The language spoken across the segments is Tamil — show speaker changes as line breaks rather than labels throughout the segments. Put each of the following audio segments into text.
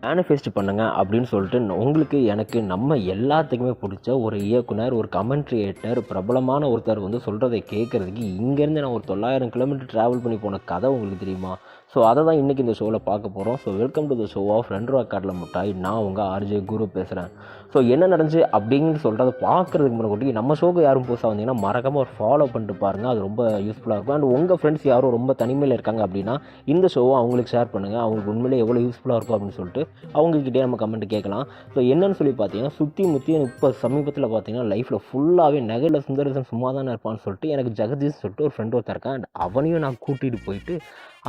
மேனிஃபெஸ்ட் பண்ணுங்க அப்படின்னு சொல்லிட்டு உங்களுக்கு எனக்கு நம்ம எல்லாத்துக்குமே பிடிச்ச ஒரு இயக்குனர், ஒரு கமெண்ட் கிரியேட்டர், பிரபலமான ஒருத்தர் வந்து சொல்கிறதை கேட்குறதுக்கு இங்கேருந்து நான் ஒரு 900 கிலோமீட்டர் ட்ராவல் பண்ணி போன கதை உங்களுக்கு தெரியுமா? ஸோ அதை தான் இன்றைக்கி இந்த ஷோவில் பார்க்க போகிறோம். So welcome to the show of 2 ரூபா கடலை மிட்டாய். நான் உங்கள் ஆர்ஜே குரு பேசுகிறேன். ஸோ என்ன நடந்துச்சு அப்படின்னு சொல்கிறத பார்க்குறதுக்கு முன்னாடி நம்ம ஷோக்கு யாரும் புதுசாக வந்தீங்கன்னா மறக்காமல் ஒரு ஃபாலோ பண்ணிட்டு பாருங்கள். அது ரொம்ப யூஸ்ஃபுல்லாக இருக்கும். அண்ட் உங்கள் ஃப்ரெண்ட்ஸ் யாரும் ரொம்ப தனிமையில் இருக்காங்க அப்படின்னா இந்த ஷோவை அவங்களுக்கு ஷேர் பண்ணுங்கள். அவங்களுக்கு உண்மையிலே எவ்வளோ யூஸ்ஃபுல்லாக இருக்கும் அப்படின்னு சொல்லிட்டு அவங்கக்கிட்டே நம்ம கமெண்ட் கேட்கலாம். ஸோ என்னன்னு சொல்லி பார்த்தீங்கன்னா சுற்றி முற்றி இப்போ சமீபத்தில் பார்த்தீங்கன்னா லைஃப்பில் ஃபுல்லாகவே நகையில் சுந்தரசன் சும்மா தானே இருப்பான்னு சொல்லிட்டு எனக்கு ஜெகதீஷ் சொல்லிட்டு ஒரு ஃப்ரெண்ட் ஒருத்தர் இருக்கான். அண்ட் அவனையும் நான் கூட்டிகிட்டு போயிட்டு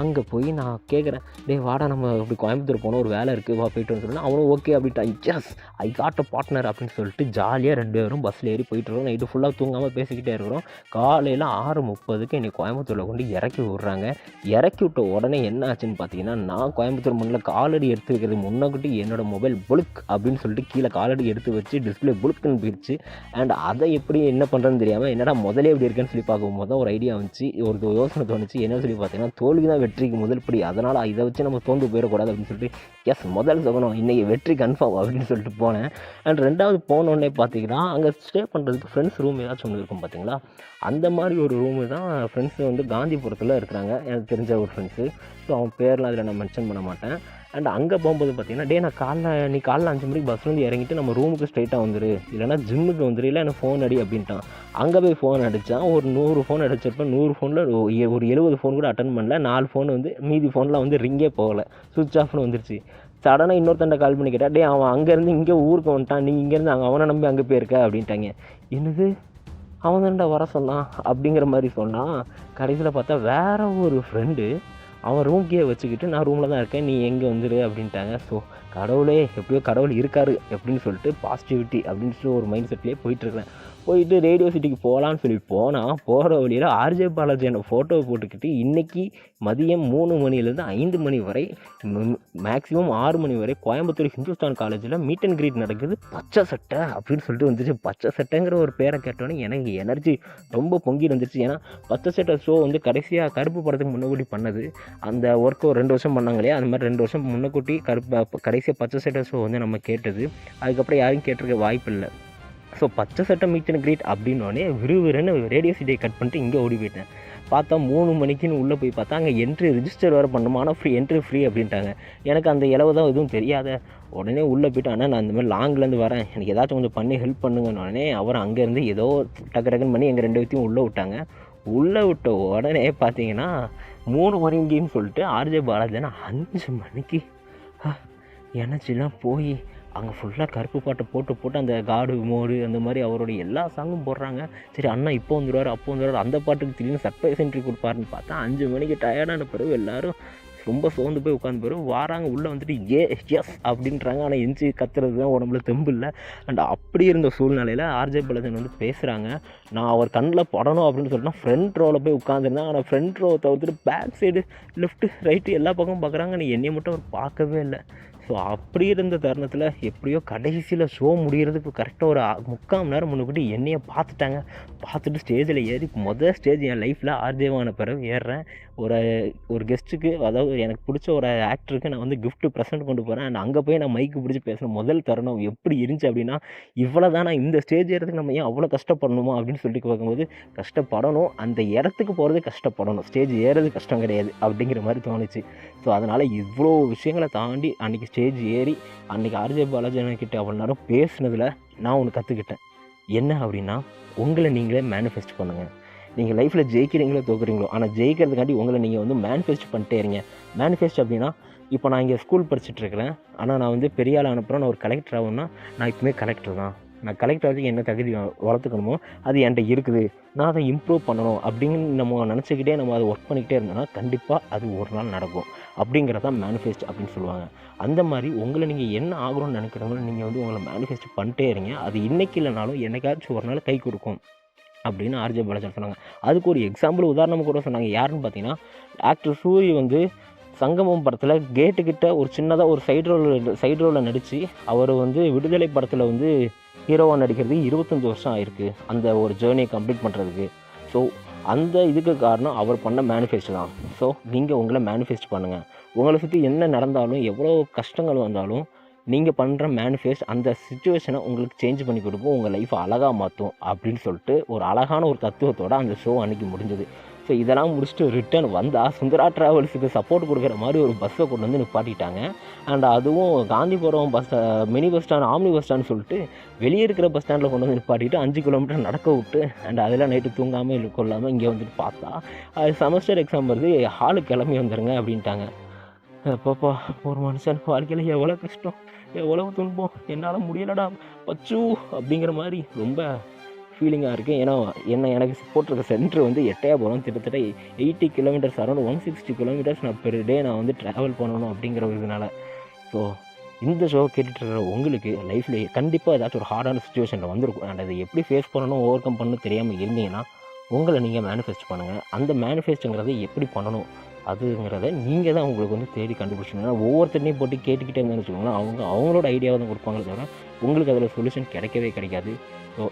அங்கே போய் நான் கேட்குறேன், டேய் வாடா நம்ம இப்படி கோயம்புத்தூர் போனோம், ஒரு வேலை இருக்குது வா போயிட்டு வந்து சொன்னால் அவனும் ஓகே அப்படின்ட்டு yes I got a partner அப்படின்னு சொல்லிட்டு ஜாலியாக 2 பேரும் பஸ்ஸில் ஏறி போயிட்டுருக்கோம். நைட்டு ஃபுல்லாக தூங்காமல் பேசிக்கிட்டே இருக்கிறோம். காலையில் 6:30க்கு என்னை கோயம்புத்தூரில் கொண்டு இறக்கி விட்றாங்க. இறக்கி விட்ட உடனே என்ன ஆச்சுன்னு பார்த்தீங்கன்னா, நான் கோயம்புத்தூர் மண்ணில் காலடி எடுத்து வைக்கிறது முன்னக்கூட்டி என்னோடய மொபைல் புளுக் அப்படின்னு சொல்லிட்டு கீழே காலடி எடுத்து வச்சு டிஸ்பிளே புளுக்குன்னு போயிடுச்சு. அண்ட் அதை எப்படி என்ன பண்ணுறதுன்னு தெரியாமல் என்னடா முதலே எப்படி இருக்குன்னு சொல்லி பார்க்கும்போது தான் ஒரு ஐடியா வந்துச்சு, ஒரு யோசனை தோணுச்சு. என்ன சொல்லி பார்த்தீங்கன்னா தோல்வி தான் வெற்றிக்கு முதல் படி, அதனால் இதை வச்சு நம்ம தோந்து போயிடக்கூடாது அப்படின்னு சொல்லிட்டு எஸ் முதல் சகனம் இன்றைக்கி வெற்றி கன்ஃபார்ம் அப்படின்னு சொல்லிட்டு போனேன். அண்ட் 2வது போனோடனே பார்த்தீங்கன்னா அங்கே ஸ்டே பண்ணுறதுக்கு ஃப்ரெண்ட்ஸ் ரூம் ஏதாச்சும் ஒன்று இருக்கும் பார்த்தீங்களா, அந்த மாதிரி ஒரு ரூமு தான் ஃப்ரெண்ட்ஸு வந்து காந்திபுரத்தில் இருக்கிறாங்க, எனக்கு தெரிஞ்ச ஒரு ஃப்ரெண்ட்ஸு. ஸோ அவன் பேர்லாம் அதில் நான் மென்ஷன் பண்ண மாட்டேன். அண்ட் அங்கே போகும்போது பார்த்தீங்கன்னா, நீ காலைல 5 மணிக்கு பஸ்லேருந்து இறங்கிட்டு நம்ம ரூமுக்கு ஸ்ட்ரைட்டாக வந்துரு, இல்லைனா ஜிம்முக்கு வந்துரு, இல்லை எனக்கு ஃபோன் அடி அப்படின்ட்டான். அங்கே போய் ஃபோன் அடித்தான். ஒரு 100 ஃபோன் அடிச்சிருப்பேன். 100 ஃபோனில் ஒரு 70 ஃபோன் கூட அட்டன் பண்ணல. 4 ஃபோன் வந்து மீதி ஃபோன்லாம் வந்து ரிங்கே போகலை, சுவிட்ச் ஆஃப்னு வந்துருச்சு. சடனாக இன்னொருத்தண்ட கால் பண்ணி கேட்டால், டே அவன் அங்கேருந்து இங்கே ஊருக்கு வந்துட்டான், நீ இங்கேருந்து அவனை நம்பி அங்கே போயிருக்க அப்படின்ட்டாங்க. என்னது அவன் தான்டா வர சொன்னான் அப்படிங்கிற மாதிரி சொன்னான். கடைசியில் பார்த்தா வேற ஒரு ஃப்ரெண்டு அவன் ரூம்கே வச்சுக்கிட்டு நான் ரூமில் தான் இருக்கேன், நீ எங்கே வந்துடு அப்படின்ட்டாங்க. ஸோ கடவுளே எப்படியோ கடவுள் இருக்காரு அப்படின்னு சொல்லிட்டு பாசிட்டிவிட்டி அப்படின்னு சொல்லி ஒரு மைண்ட் செட்லேயே போயிட்டுருக்கிறேன். போயிட்டு ரேடியோ சிட்டிக்கு போகலான்னு சொல்லி போனால் போகிற வழியில் ஆர்ஜே பாலாஜி என்னோட ஃபோட்டோவை போட்டுக்கிட்டு இன்றைக்கி மதியம் 3 மணிலேருந்து 5 மணி வரை மேக்ஸிமம் 6 மணி வரை கோயம்புத்தூர் ஹிந்துஸ்தான் காலேஜில் மீட் அண்ட் கிரீட் நடக்குது, பச்சை சட்டை அப்படின்னு சொல்லிட்டு வந்துச்சு. பச்சை சட்டைங்கிற ஒரு பேரை கேட்டோன்னே எனக்கு எனர்ஜி ரொம்ப பொங்கி வந்துருச்சு. ஏன்னா பச்சை சட்டை ஷோ வந்து கடைசியாக கருப்பு படத்துக்கு முன்னக்கூட்டி பண்ணது, அந்த ஒர்க்கு ஒரு 2 வருஷம் பண்ணாங்க இல்லையா, அந்த மாதிரி 2 வருஷம் முன்னக்கூட்டி கடைசியாக பச்சை சட்டை ஷோ வந்து நம்ம கேட்டது. அதுக்கப்புறம் யாரும் கேட்டிருக்க வாய்ப்பு இல்லை. ஸோ பச்சை சட்டை மீட் அண்ட் கிரீட் அப்படின்னோடனே விறுவிறுன்னு ரேடியோ சிட்டியை கட் பண்ணிட்டு இங்கே ஓடி போயிட்டேன். பார்த்தா 3 மணிக்குன்னு உள்ளே போய் பார்த்தா அங்கே என்ட்ரி ரிஜிஸ்டர் வேறு பண்ணணுமா, ஆனால் என்ட்ரி ஃப்ரீ அப்படின்ட்டாங்க. எனக்கு அந்த இலவு தான் எதுவும் தெரியாத உடனே உள்ளே போய்ட்டு, ஆனால் நான் இந்த மாதிரி லாங்லேருந்து வரேன், எனக்கு ஏதாச்சும் கொஞ்சம் பண்ணி ஹெல்ப் பண்ணுங்கன்னு உடனே அவர் அங்கேருந்து ஏதோ டக்குன்னு பண்ணி எங்கள் 2 பேர்த்தையும் உள்ளே விட்டாங்க. உள்ளே விட்ட உடனே பார்த்தீங்கன்னா 3 மணிக்குன்னு சொல்லிட்டு ஆர்ஜே பாலாஜினா 5 மணிக்கு எனர்ஜிலாம் போய் அங்கே ஃபுல்லாக கருப்பு பாட்டை போட்டு அந்த காடு மோடு அந்த மாதிரி அவருடைய எல்லா சாங்கும் போடுறாங்க. சரி அண்ணா இப்போ வந்துடுவார் அப்போ வந்துடுவார், அந்த பாட்டுக்கு திடீர்னு சர்ப்ரைஸ் என்ட்ரி கொடுப்பாருன்னு பார்த்தா 5 மணிக்கு டயர்டான பிறகு எல்லோரும் ரொம்ப சோர்ந்து போய் உட்காந்து பிறகு வாராங்க. உள்ளே வந்துட்டு எஸ் அப்படின்றாங்க. ஆனால் எஞ்சி கத்துறது தான் உடம்புல தெம்பு இல்லை. அண்ட் அப்படி இருந்த சூழ்நிலையில் ஆர்ஜே பாலாஜன் வந்து பேசுகிறாங்க. நான் அவர் கண்ணில் படணும் அப்படின்னு சொல்லிட்டு ஃப்ரண்ட் ரோவில் போய் உட்காந்துருந்தேன். ஆனால் ஃப்ரண்ட் ரோவை தவிர்த்துட்டு பேக் சைடு லெஃப்ட்டு ரைட்டு எல்லா பக்கமும் பார்க்குறாங்க. ஆனால் என்னை மட்டும் அவர் பார்க்கவே இல்லை. ஸோ அப்படி இருந்த தருணத்தில் எப்படியோ கடைசியில் ஷோ முடிகிறதுக்கு கரெக்டாக ஒரு 3/4 மணி நேரம் முன்னுக்கிட்டு என்னையை பார்த்துட்டாங்க. பார்த்துட்டு ஸ்டேஜில் ஏறி மொதல் ஸ்டேஜ் என் லைஃப்பில் ஆர்ஜேவான பிறகு ஏறுறேன். ஒரு கெஸ்ட்டுக்கு, அதாவது எனக்கு பிடிச்ச ஒரு ஆக்டருக்கு நான் வந்து கிஃப்ட்டு ப்ரெசென்ட் கொண்டு போகிறேன். அண்ட் அங்கே போய் நான் மைக்கு பிடிச்சி பேசுகிற முதல் தருணம் எப்படி இருந்துச்சு அப்படின்னா, இவ்வளோ தான் நான் இந்த ஸ்டேஜ் ஏறதுக்கு நம்ம ஏன் அவ்வளோ கஷ்டப்படணுமா அப்படின்னு சொல்லிட்டு பார்க்கும்போது கஷ்டப்படணும், அந்த இடத்துக்கு போகிறது கஷ்டப்படணும், ஸ்டேஜ் ஏறது கஷ்டம் கிடையாது அப்படிங்கிற மாதிரி தோணுச்சு. ஸோ அதனால் இவ்வளோ விஷயங்களை தாண்டி அன்றைக்கி ஸ்டேஜ் ஏறி அன்றைக்கி ஆர்ஜே பாலாஜி கிட்ட அவ்வளோ நேரம் பேசுனதில் நான் ஒன்று கற்றுக்கிட்டேன். என்ன அப்படின்னா, உங்களை நீங்களே மேனிஃபெஸ்ட் பண்ணுங்கள். நீங்கள் லைஃப்பில் ஜெயிக்கிறீங்களோ தோக்குறீங்களோ, ஆனால் ஜெயிக்கிறதுக்காண்டி உங்களை நீங்கள் வந்து மேனிஃபெஸ்ட் பண்ணிட்டே இருங்க. மேனிஃபெஸ்ட் அப்படின்னா, இப்போ நான் இங்கே ஸ்கூல் படிச்சுட்ருக்கிறேன், ஆனால் நான் வந்து பெரிய ஆள் அனுப்புகிறேன், நான் ஒரு கலெக்டர் ஆகணும்னா நான் இப்போமே கலெக்டர் தான், நான் கலெக்டர் ஆகிறதுக்கு என்ன தகுதி வளர்த்துக்கணுமோ அது என்கிட்ட இருக்குது, நான் அதை இம்ப்ரூவ் பண்ணணும் அப்படின்னு நம்ம நினச்சிக்கிட்டே நம்ம அதை ஒர்க் பண்ணிக்கிட்டே இருந்தோம்னா கண்டிப்பாக அது ஒரு நாள் நடக்கும். அப்படிங்கிறது தான் மேனிஃபெஸ்ட் அப்படின்னு சொல்லுவாங்க. அந்த மாதிரி உங்களை நீங்கள் என்ன ஆகணும்னு நினைக்கிறவங்களோ நீங்கள் வந்து உங்களை மேனிஃபெஸ்ட் பண்ணிட்டே இருங்க. அது இன்றைக்கி இல்லைனாலும் என்னைக்காச்சும் ஒரு நாள் கை கொடுக்கும் அப்படின்னு ஆர்ஜே பாலாஜன் சொன்னாங்க. அதுக்கு ஒரு எக்ஸாம்பிள் உதாரணமாக கூட சொன்னாங்க. யாருன்னு பார்த்தீங்கன்னா, ஆக்டர் சூரி வந்து சங்கமம் படத்தில் கேட்டுக்கிட்ட ஒரு சின்னதாக ஒரு சைடு ரோலில் நடித்து அவர் வந்து விடுதலை படத்தில் வந்து ஹீரோவாக நடிக்கிறது 25 வருஷம் ஆயிருக்கு அந்த ஒரு ஜேர்னியை கம்ப்ளீட் பண்ணுறதுக்கு. ஸோ அந்த இதுக்கு காரணம் அவர் பண்ண மேனிஃபெஸ்ட் தான். ஸோ நீங்கள் உங்களை மேனிஃபெஸ்ட் பண்ணுங்கள். உங்களை சுற்றி என்ன நடந்தாலும் எவ்வளோ கஷ்டங்கள் வந்தாலும் நீங்கள் பண்ணுற மேனிஃபெஸ்ட் அந்த சிச்சுவேஷனை உங்களுக்கு சேஞ்ச் பண்ணி கொடுக்கும், உங்கள் லைஃப்பை அழகாக மாற்றும் அப்படின்னு சொல்லிட்டு ஒரு அழகான ஒரு தத்துவத்தோடு அந்த ஷோ அன்றைக்கி முடிஞ்சது. ஸோ இதெல்லாம் முடிச்சுட்டு ரிட்டர்ன் வந்தால் சுந்தரா ட்ராவல்ஸுக்கு சப்போர்ட் கொடுக்குற மாதிரி ஒரு பஸ்ஸை கொண்டு வந்து நிப்பாட்டிட்டாங்க. அண்ட் அதுவும் Gandhipuram mini bus stand, omni bus stand சொல்லிட்டு வெளியே இருக்கிற பஸ் ஸ்டாண்டில் கொண்டு வந்து நிப்பாட்டிட்டு 5 கிலோமீட்டர் நடக்க விட்டு, அண்ட் அதெல்லாம் நைட்டு தூங்காமல் கொள்ளாமல் இங்கே வந்துட்டு பார்த்தா அது செமஸ்டர் எக்ஸாம் வருது, ஹாலுக்கு கிளம்பி வந்துடுங்க அப்படின்ட்டாங்க. அப்பப்பா, ஒரு மனுஷனுக்கு வாழ்க்கையில் எவ்வளோ கஷ்டம், எவ்வளோ துன்பம், என்னால் முடியலடா பச்சு அப்படிங்கிற மாதிரி ரொம்ப ஃபீலிங்காக இருக்குது. ஏன்னா எனக்கு போட்டிருக்க சென்டர் வந்து எட்டயபுரம், கிட்டத்தட்ட 80 கிலோமீட்டர்ஸ், அரௌண்ட் 160 கிலோமீட்டர்ஸ் நான் பெர் டே நான் வந்து ட்ராவல் பண்ணணும் அப்படிங்கிற ஒரு இதனால். ஸோ இந்த ஷோ கேட்டுட்டு இருக்கிற உங்களுக்கு லைஃப்பில் கண்டிப்பாக ஏதாச்சும் ஒரு ஹார்டான சுச்சுவேஷனில் வந்திருக்கும். அண்ட் அதை எப்படி ஃபேஸ் பண்ணணும், ஓவர் கம் பண்ணணும் தெரியாமல் இருந்தீங்கன்னா உங்களை நீங்கள் மேனிஃபெஸ்ட் பண்ணுங்கள். அந்த மேனிஃபெஸ்ட்டுங்கிறத எப்படி பண்ணணும் அதுங்கிறத நீங்கள் தான் உங்களுக்கு வந்து தேடி கண்டுபிடிச்சிங்கன்னா, ஒவ்வொருத்தரையும் போட்டு கேட்டுக்கிட்டே இருந்தேன்னு வச்சுக்கோங்களேன், அவங்களோட ஐடியாவை தான் கொடுப்பாங்களே தவிர உங்களுக்கு அதில் சொல்யூஷன் கிடைக்கவே கிடைக்காது. ஸோ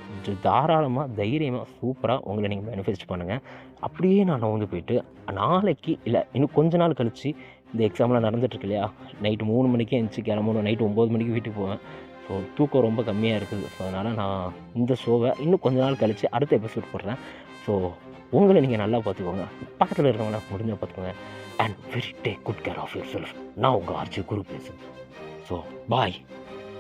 தாராளமாக, தைரியமாக, சூப்பராக உங்களை நீங்கள் மேனிஃபெஸ்ட் பண்ணுங்கள். அப்படியே நான் வந்து போயிட்டு நாளைக்கு இல்லை இன்னும் கொஞ்ச நாள் கழித்து இந்த எக்ஸாம்லாம் நடந்துட்டுருக்கு இல்லையா, நைட்டு 3 மணிக்கே எழுந்துச்சி கிளம்பணும், நைட்டு 9 மணிக்கு வீட்டுக்கு போவேன். ஸோ தூக்கம் ரொம்ப கம்மியாக இருக்குது. ஸோ அதனால் நான் இந்த ஷோவை இன்னும் கொஞ்ச நாள் கழித்து அடுத்த எபிசோட் போடுறேன். ஸோ உங்களை நீங்கள் நல்லா பார்த்துக்கோங்க, பக்கத்தில் இருக்கிறவங்கள முடிஞ்ச பார்த்துக்கோங்க. And very take good care of yourself. நான் உங்கள் ஆர்ஜி குரு பேசுகிறேன். ஸோ பாய்.